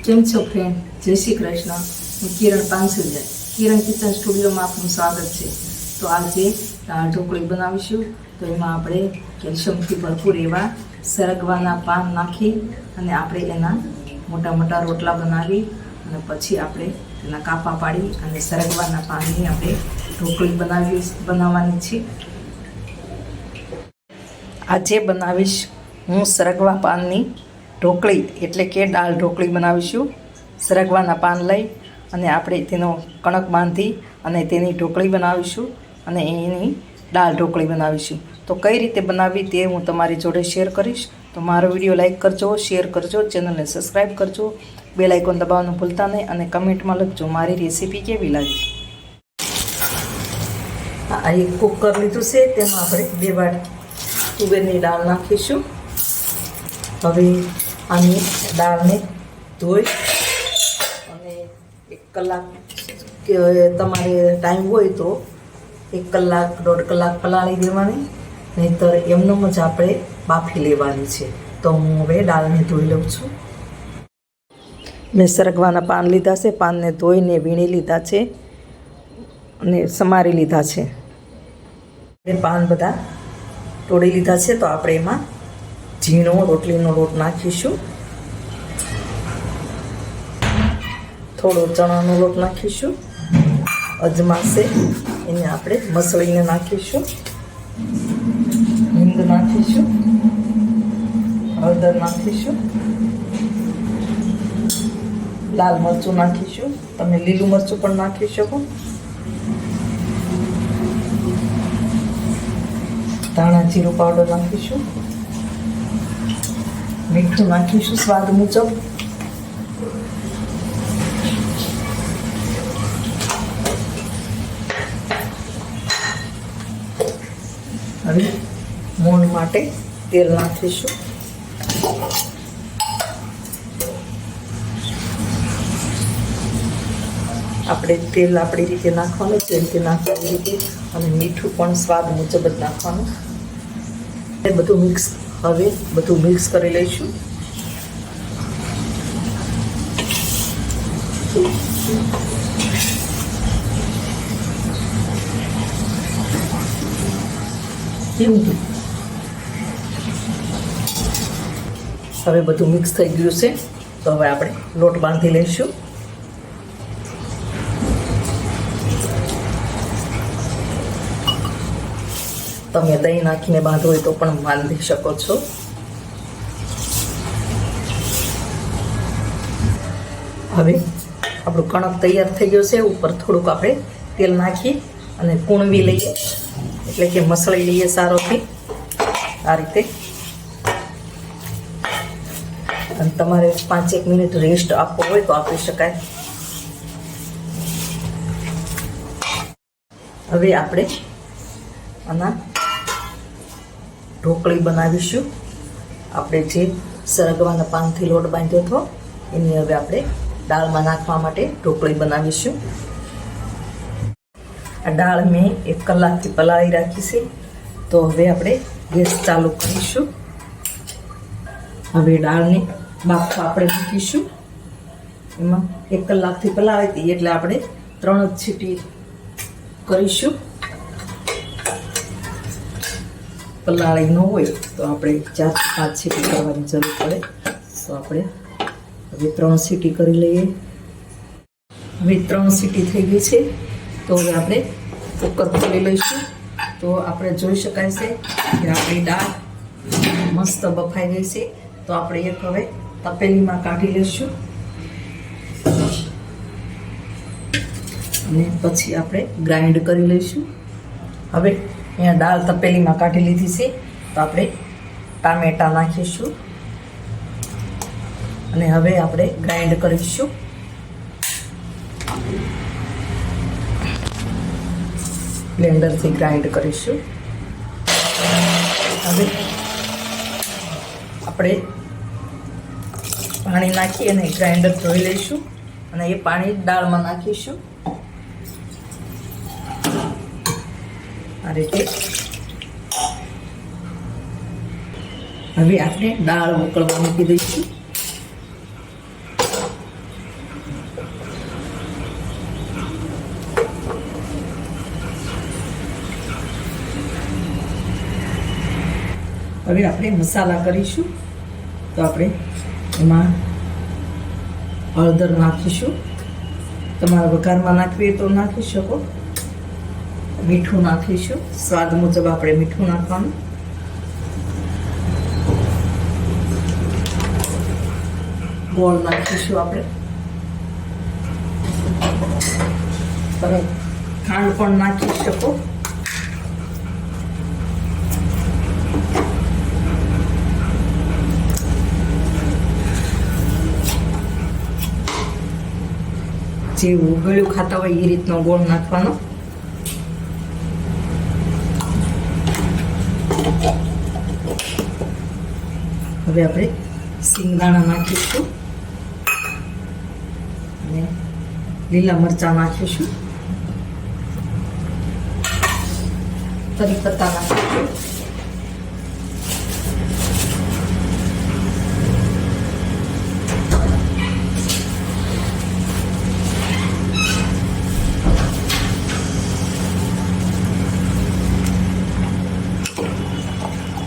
કેમ છો ફ્રેન્ડ? જય શ્રી કૃષ્ણ. હું કિરણ પાંસુરિયા, કિરણ કિચન સ્ટુડિયોમાં આપનું સ્વાગત છે. તો આજે દાળ ઢોકળી બનાવીશું. તો એમાં આપણે કેલ્શિયમથી ભરપૂર એવા સરગવાના પાન નાખી અને આપણે એના મોટા મોટા રોટલા બનાવી અને પછી આપણે એના કાપા પાડી અને સરગવાના પાનની આપણે ઢોકળી બનાવવાની છે. આજે બનાવીશ હું સરગવા પાનની ઢોકળી એટલે કે દાળ ઢોકળી બનાવીશું. સરગવાના પાન લઈ અને આપણે તેનો કણક બાંધી અને તેની ઢોકળી બનાવીશું અને એની દાળ ઢોકળી બનાવીશું. તો કઈ રીતે બનાવવી તે હું તમારી જોડે શેર કરીશ. તો મારો વિડીયો લાઈક કરજો, શેર કરજો, ચેનલને સબસ્ક્રાઈબ કરજો, બેલ આઇકોન દબાવવાનું ભૂલતા નહીં અને કમેન્ટમાં લખજો મારી રેસીપી કેવી લાગી. આ એક કુકર લીધું છે, તેમાં આપણે 2 વાટકી તુવેરની દાળ નાખીશું. હવે આની દાળને ધોઈ અને 1 કલાક કે તમારે ટાઈમ હોય તો 1 કલાક 1.5 કલાક પલાળી દેવાની, નહીંતર એમનેમ જ આપણે બાફી લેવાની છે. તો હું હવે દાળને ધોઈ લઉં છું. મેં સરગવાના પાન લીધા છે, પાનને ધોઈને વીણી લીધા છે અને સમારી લીધા છે. પાન બધા તોડી લીધા છે. તો આપણે એમાં ઝીણો રોટલીનો લોટ નાખીશું, થોડો ચણાનો લોટ નાખીશું, અજમા છે એને આપણે મસળીને નાખીશું, હિંગ નાખીશું, હળદર નાખીશું, લાલ મરચું નાખીશું, તમે લીલું મરચું પણ નાખી શકો, ધાણા જીરું પાવડર નાખીશું, મીઠું નાખીશું સ્વાદ મુજબ, હવે મોણ માટે તેલ નાખીશું. આપણે તેલ આપણી રીતે નાખવાનું, જેમ કે નાખવાની રીતે, અને મીઠું પણ સ્વાદ મુજબ જ નાખવાનું. એ બધું મિક્સ કરી લઈશું. હવે બધું મિક્સ થઈ ગયું છે. તો હવે આપણે લોટ બાંધી લઈશું. તમે દહીં નાખીને બાંધો હોય તો પણ બાંધી શકો છો. હવે આપણું કણક તૈયાર થઈ ગયું છે. ઉપર થોડુંક આપણે તેલ નાખી અને કૂણવી લઈએ, એટલે કે મસળી લઈએ સારોથી આ રીતે. અને તમારે 5-1 મિનિટ રેસ્ટ આપવો હોય તો આપી શકાય. હવે આપણે આના ઢોકળી બનાવીશું. આપણે જે સરગવાના પાનથી લોટ બાંધ્યો હતો એની હવે આપણે દાળમાં નાખવા માટે ઢોકળી બનાવીશું. આ દાળ મેં 1 કલાકથી પલાળી રાખી છે. તો હવે આપણે ગેસ ચાલુ કરીશું. હવે દાળને બાફવા આપણે મૂકીશું. એમાં 1 કલાકથી પલાળી હતી એટલે આપણે 3 જ સીટી કરીશું. પલાળી ન હોય તો આપણે 4-5 સીટી કરવાની જરૂર પડે. તો આપણે હવે 3 સીટી કરી લઈએ. હવે 3 સીટી થઈ ગઈ છે. તો હવે આપણે કુકર ખોલી લઈશું. તો આપણે જોઈ શકાય છે કે આપણી દાળ મસ્ત બફાઈ ગઈ છે. તો આપણે એક હવે તપેલીમાં કાઢી લઈશું અને પછી આપણે ગ્રાઇન્ડ કરી લઈશું. હવે અહીંયા દાળ તપેલીમાં કાઢી લીધી છે. તો આપણે ટામેટાં નાખીશું અને હવે આપણે ગ્રાઇન્ડ કરીશું. બ્લેન્ડરથી ગ્રાઇન્ડ કરીશું. હવે આપણે પાણી નાખી અને ગ્રાઇન્ડર ધોઈ લઈશું અને એ પાણી દાળમાં નાખીશું આ રીતે. હવે આપણે દાળ ઉકળવા મૂકી દઈશું. હવે આપણે મસાલા કરીશું. તો આપણે એમાં હળદર નાખીશું. તમારા વઘારમાં નાખવી તો નાખી શકો. મીઠું નાખીશું. સ્વાદ મુજબ આપણે મીઠું નાખવાનું. ગોળ નાખીશું આપણે. તમે ખાંડ પણ નાખી શકો. જે ઉગળ્યું ખાતા હોય એ રીતનો ગોળ નાખવાનો. હવે આપણે સિંગદાણા નાખીશું અને લીલા મરચાં નાખીશું. તરી પત્તા નાખીશું.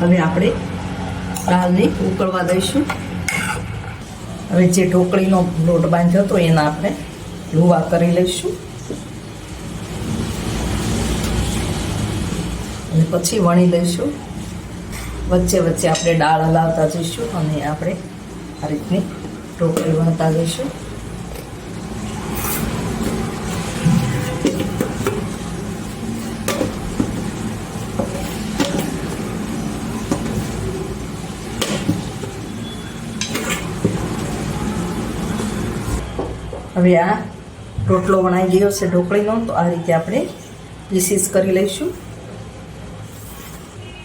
હવે આપણે દાળને ઉકળવા દઈશું. હવે જે ઢોકળીનો લોટ બાંધ્યો હતો એના આપણે લુવા કરી લઈશું અને પછી વણી લઈશું. વચ્ચે વચ્ચે આપણે દાળ હલાવતા જઈશું અને આપણે આ રીતની ઢોકળી વણતા જઈશું. હવે આ રોટલો વણાઈ ગયો છે ઢોકળીનો. તો આ રીતે આપણે પીસીસ કરી લઈશું.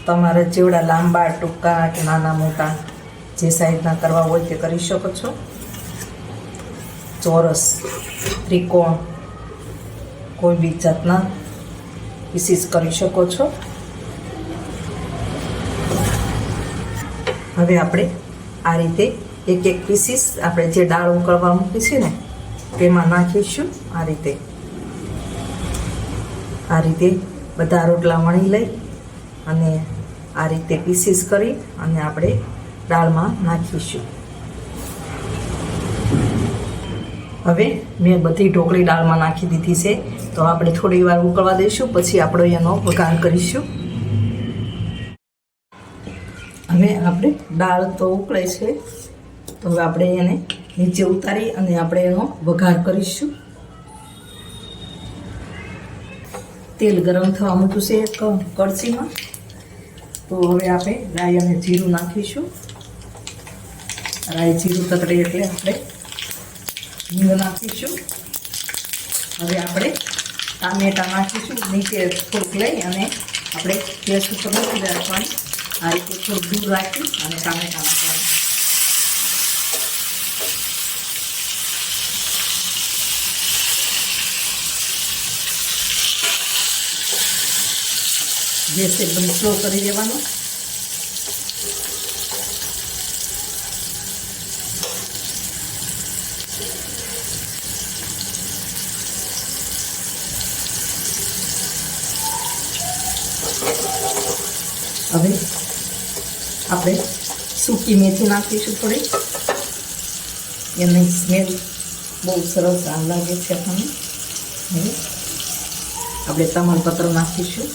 તમારે જેવડા લાંબા ટૂંકા કે નાના મોટા જે સાઈઝના કરવા હોય તે કરી શકો છો. ચોરસ, ત્રિકોણ, કોઈ બી જાતના પીસીસ કરી શકો છો. હવે આપણે આ રીતે એક એક પીસીસ આપણે જે દાળ ઉકળવા મૂકી છે ને તેમાં નાખીશું. આ રીતે બધા રોટલા વણી લઈ અને આ રીતે પીસીસ કરી અને આપણે દાળમાં નાખીશું. હવે મેં બધી ઢોકળી દાળમાં નાખી દીધી છે. તો આપણે થોડી વાર ઉકળવા દઈશું, પછી આપણે એનો વઘાર કરીશું. હવે આપણે દાળ તો ઉકળે છે, તો હવે આપણે એને નીચે ઉતારી અને આપણે એનો વઘાર કરીશું. તેલ ગરમ થવા મૂક્યું છે એક કળશીમાં. તો હવે આપણે રાઈ અને જીરું નાખીશું. રાઈ જીરું તતડે એટલે આપણે હિંગ નાખીશું. હવે આપણે ટામેટાં નાખીશું. નીચે થોડુંક લઈ અને આપણે ગેસ ઉપર મૂકી રાખવાનું. આ રીતે થોડુંક દૂર રાખી અને ટામેટાં નાખવાનું. ગેસ એકદમ સ્લો કરી દેવાનો. હવે આપણે સૂકી મેથી નાખીશું થોડી. એની સ્મેલ બહુ સરસ લાગે છે આપણને. હવે આપણે તમાલપત્ર નાખીશું.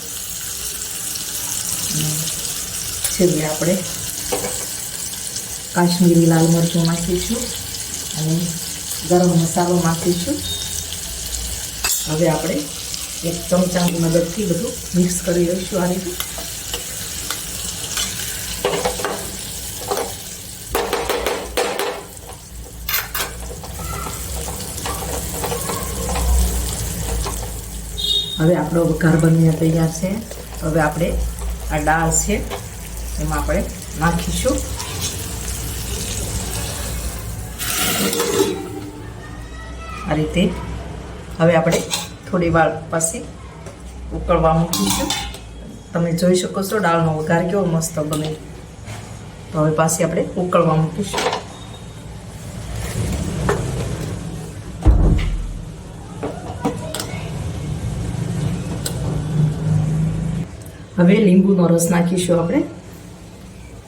છેલ્લે આપણે કાશ્મીરી લાલ મરચું નાખીશું અને ગરમ મસાલો નાખીશું. હવે આપણે એક ચમચાની મદદથી બધું મિક્સ કરી લઈશું આ રીતે. હવે આપણો વઘાર બનીને તૈયાર છે. હવે આપણે આ દાળ છે એમાં આપણે નાખીશું. આ રીતે હવે આપણે થોડી વાર પછી ઉકળવા મૂકીશું. તમે જોઈ શકો છો દાળનો વઘાર કેવો મસ્ત બને. તો હવે પાછી આપણે ઉકળવા મૂકીશું. હવે લીંબુનો રસ નાખીશું આપણે.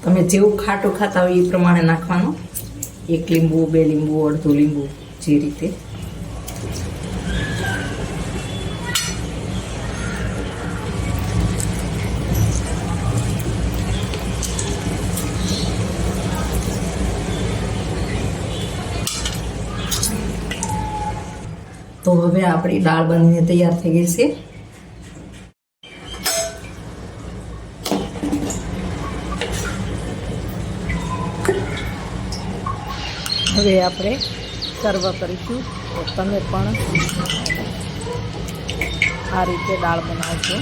તમે જેવું ખાટું ખાતા હોય એ પ્રમાણે નાખવાનો. 1 લીંબુ, 2 લીંબુ, અડધું લીંબુ, જે રીતે. તો હવે આપણી દાળ બનીને તૈયાર થઈ ગઈ છે. હવે આપણે સર્વ કરીશું. તો તમે પણ આ રીતે દાળ બનાવજો.